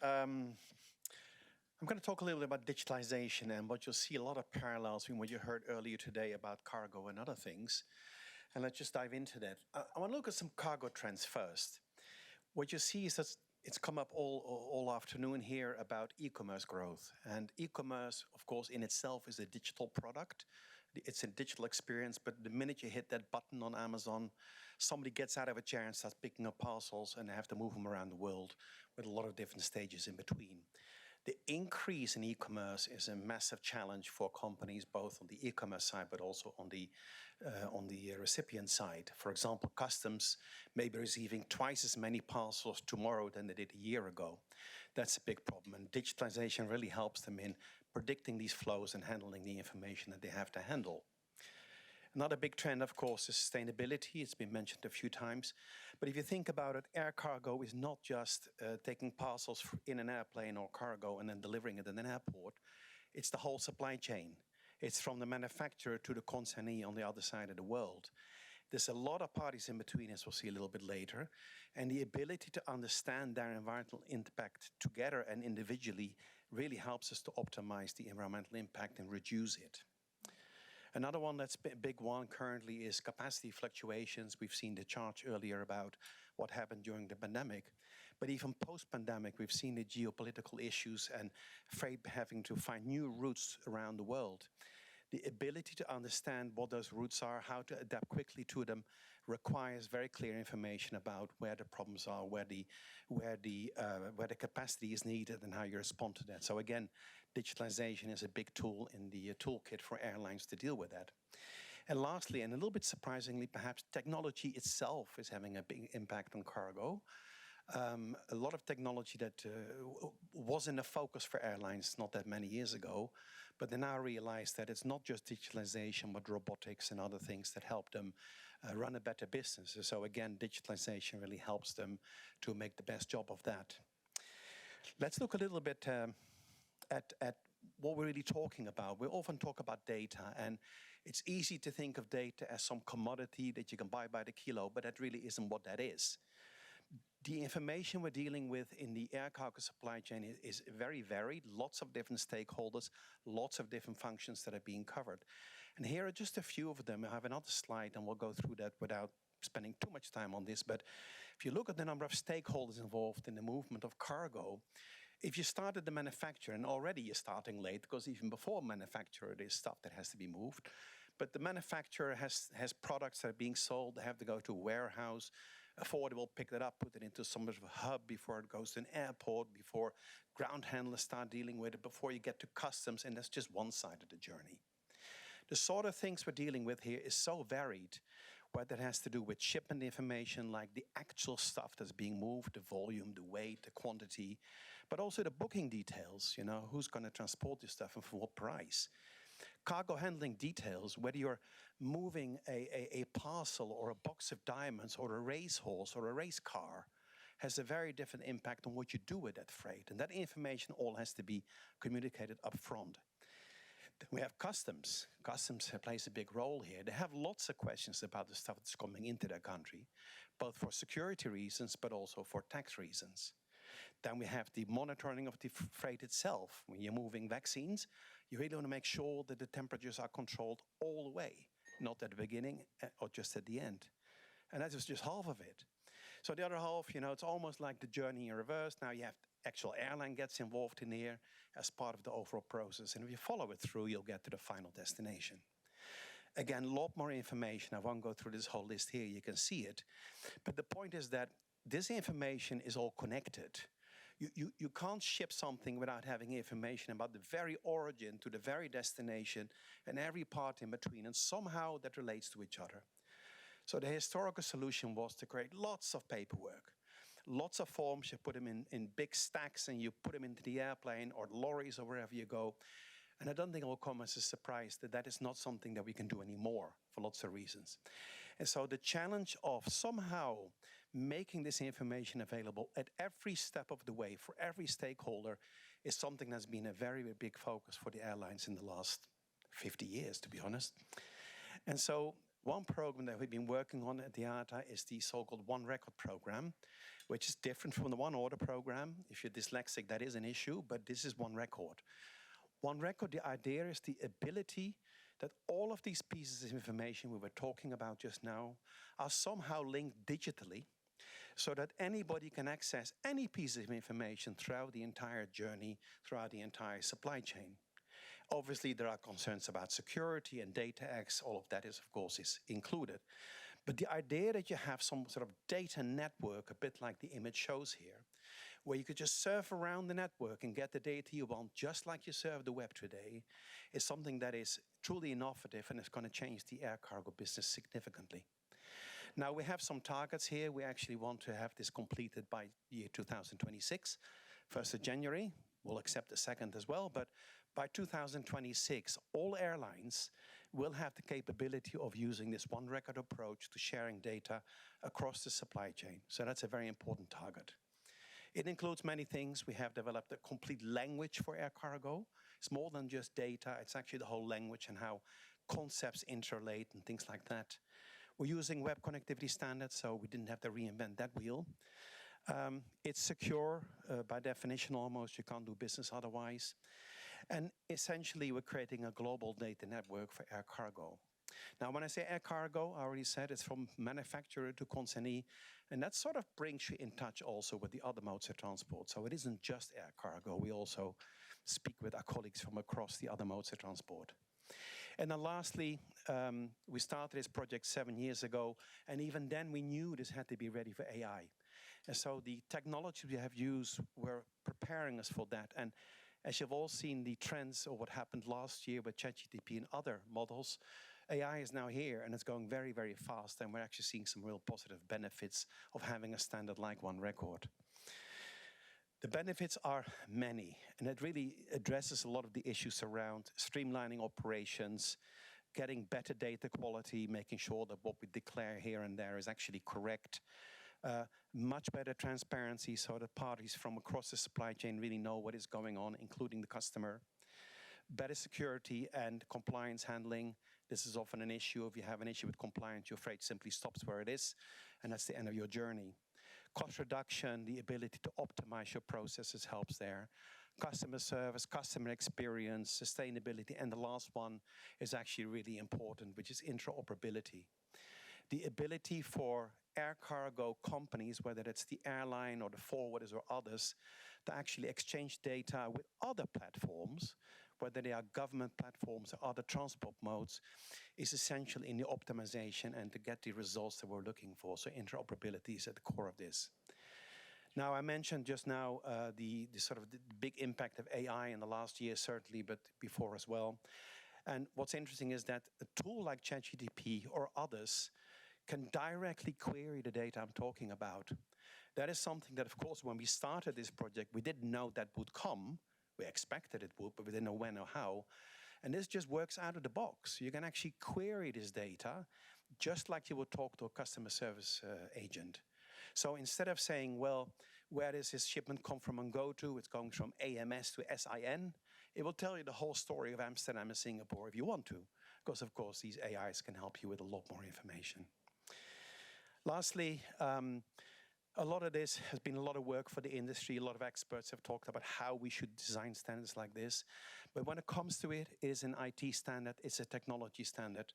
I'm going to talk a little bit about digitalization and what you'll see a lot of parallels in what you heard earlier today about cargo and other things. And let's just dive into that. I want to look at some cargo trends first. What you see is that it's come up all afternoon here about e-commerce growth. And e-commerce, of course, in itself is a digital product. It's a digital experience, but the minute you hit that button on Amazon, somebody gets out of a chair and starts picking up parcels, and they have to move them around the world with a lot of different stages in between. The increase in e-commerce is a massive challenge for companies, both on the e-commerce side, but also on the recipient side. For example, customs may be receiving twice as many parcels tomorrow than they did a year ago. That's a big problem, and digitalization really helps them in predicting these flows and handling the information that they have to handle. Another big trend, of course, is sustainability. It's been mentioned a few times. But if you think about it, air cargo is not just taking parcels in an airplane or cargo and then delivering it in an airport. It's the whole supply chain. It's from the manufacturer to the consignee on the other side of the world. There's a lot of parties in between, as we'll see a little bit later. And the ability to understand their environmental impact together and individually really helps us to optimize the environmental impact and reduce it. Another one that's a big one currently is capacity fluctuations. We've seen the chart earlier about what happened during the pandemic. But even post-pandemic, we've seen the geopolitical issues and freight having to find new routes around the world. The ability to understand what those routes are, how to adapt quickly to them, requires very clear information about where the problems are, where the capacity is needed, and how you respond to that. So again, digitalization is a big tool in the toolkit for airlines to deal with that. And lastly, and a little bit surprisingly, perhaps technology itself is having a big impact on cargo. A lot of technology that was in the focus for airlines not that many years ago, but they now realize that it's not just digitalization, but robotics and other things that help them run a better business. So again, digitalization really helps them to make the best job of that. Let's look a little bit at what we're really talking about. We often talk about data, and it's easy to think of data as some commodity that you can buy by the kilo, but that really isn't what that is. The information we're dealing with in the air cargo supply chain is very varied, lots of different stakeholders, lots of different functions that are being covered. And here are just a few of them. I have another slide, and we'll go through that without spending too much time on this. But if you look at the number of stakeholders involved in the movement of cargo, if you start at the manufacturer, and already you're starting late, because even before manufacturer, there's stuff that has to be moved. But the manufacturer has products that are being sold. They have to go to a warehouse. A forwarder will pick that up, put it into some sort of a hub before it goes to an airport, before ground handlers start dealing with it, before you get to customs, and that's just one side of the journey. The sort of things we're dealing with here is so varied, whether it has to do with shipment information, like the actual stuff that's being moved, the volume, the weight, the quantity, but also the booking details, you know, who's going to transport this stuff and for what price. Cargo handling details, whether you're moving a parcel or a box of diamonds or a racehorse or a race car, has a very different impact on what you do with that freight. And that information all has to be communicated up front. We have customs. Customs plays a big role here. They have lots of questions about the stuff that's coming into their country, both for security reasons, but also for tax reasons. Then we have the monitoring of the freight itself. When you're moving vaccines, you really want to make sure that the temperatures are controlled all the way, not at the beginning or just at the end. And that is just half of it. So the other half, you know, it's almost like the journey in reverse. Now you have actual airline gets involved in here as part of the overall process. And if you follow it through, you'll get to the final destination. Again, a lot more information. I won't go through this whole list here. You can see it. But the point is that this information is all connected. You can't ship something without having information about the very origin to the very destination and every part in between. And somehow that relates to each other. So the historical solution was to create lots of paperwork. Lots of forms, you put them in big stacks and you put them into the airplane or lorries or wherever you go. And I don't think it will come as a surprise that that is not something that we can do anymore for lots of reasons. And so the challenge of somehow making this information available at every step of the way for every stakeholder is something that's been a very, very big focus for the airlines in the last 50 years, to be honest. And so One program that we've been working on at the IATA is the so-called One Record program, which is different from the One Order program. If you're dyslexic, that is an issue, but this is One Record. One Record, the idea is the ability that all of these pieces of information we were talking about just now are somehow linked digitally so that anybody can access any piece of information throughout the entire journey, throughout the entire supply chain. Obviously, there are concerns about security and data access. All of that is, of course, is included. But the idea that you have some sort of data network, a bit like the image shows here, where you could just surf around the network and get the data you want, just like you surf the web today, is something that is truly innovative and is going to change the air cargo business significantly. Now, we have some targets here. We actually want to have this completed by year 2026, 1st of January. We'll accept the second as well, but by 2026, all airlines will have the capability of using this one record approach to sharing data across the supply chain. So that's a very important target. It includes many things. We have developed a complete language for air cargo. It's more than just data. It's actually the whole language and how concepts interrelate and things like that. We're using web connectivity standards, so we didn't have to reinvent that wheel. It's secure, by definition almost. You can't do business otherwise. And essentially, we're creating a global data network for air cargo. Now, when I say air cargo, I already said it's from manufacturer to consignee, and that sort of brings you in touch also with the other modes of transport. So it isn't just air cargo. We also speak with our colleagues from across the other modes of transport. And then lastly, we started this project 7 years ago, and even then we knew this had to be ready for AI. And so the technology we have used were preparing us for that. And as you've all seen the trends of what happened last year with ChatGPT and other models, AI is now here and it's going very, very fast. And we're actually seeing some real positive benefits of having a standard like One Record. The benefits are many, and it really addresses a lot of the issues around streamlining operations, getting better data quality, making sure that what we declare here and there is actually correct. Much better transparency so that parties from across the supply chain really know what is going on, including the customer. Better security and compliance handling. This is often an issue. If you have an issue with compliance, your freight simply stops where it is, and that's the end of your journey. Cost reduction, the ability to optimize your processes helps there. Customer service, customer experience, sustainability, and the last one is actually really important, which is interoperability. The ability for air cargo companies, whether it's the airline or the forwarders or others, to actually exchange data with other platforms, whether they are government platforms or other transport modes, is essential in the optimization and to get the results that we're looking for. So interoperability is at the core of this. Now, I mentioned just now the big impact of AI in the last year, certainly, but before as well. And what's interesting is that a tool like ChatGPT or others can directly query the data I'm talking about. That is something that, of course, when we started this project, we didn't know that would come. We expected it would, but we didn't know when or how. And this just works out of the box. You can actually query this data just like you would talk to a customer service agent. So instead of saying, well, where does this shipment come from and go to? It's going from AMS to SIN. It will tell you the whole story of Amsterdam and Singapore if you want to, because, of course, these AIs can help you with a lot more information. Lastly, a lot of this has been a lot of work for the industry. A lot of experts have talked about how we should design standards like this. But when it comes to it, it is an IT standard. It's a technology standard.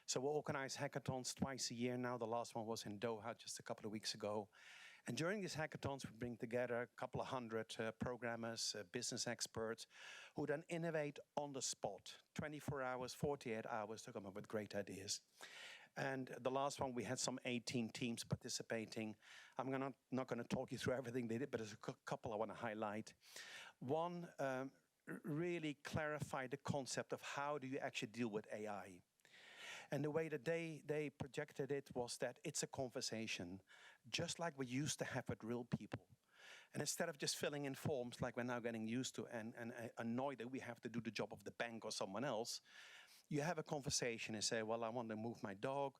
So we organize hackathons twice a year now. The last one was in Doha just a couple of weeks ago. And during these hackathons, we bring together a couple of hundred programmers, business experts, who then innovate on the spot, 24 hours, 48 hours to come up with great ideas. And the last one, we had some 18 teams participating. I'm not going to talk you through everything they did, but there's a couple I want to highlight. One, really clarify the concept of how do you actually deal with AI. And the way that they projected it was that it's a conversation, just like we used to have with real people. And instead of just filling in forms like we're now getting used to and annoyed that we have to do the job of the bank or someone else, You have a conversation and say, well, I want to move my dog.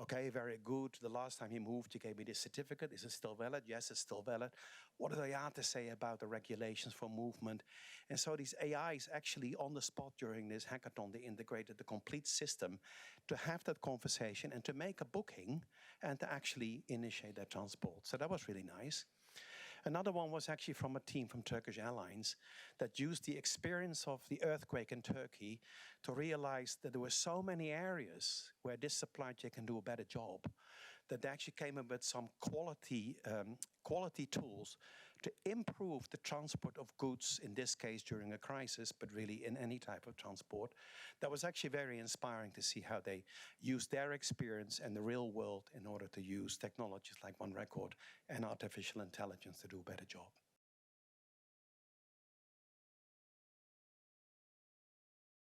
Okay, very good. The last time he moved, you gave me this certificate. Is it still valid? Yes, it's still valid. What does IATA say about the regulations for movement? And so these AIs actually on the spot during this hackathon, they integrated the complete system to have that conversation and to make a booking and to actually initiate that transport. So that was really nice. Another one was actually from a team from Turkish Airlines that used the experience of the earthquake in Turkey to realize that there were so many areas where this supply chain can do a better job, that they actually came up with some quality tools to improve the transport of goods, in this case during a crisis, but really in any type of transport. That was actually very inspiring to see how they use their experience and the real world in order to use technologies like One Record and artificial intelligence to do a better job.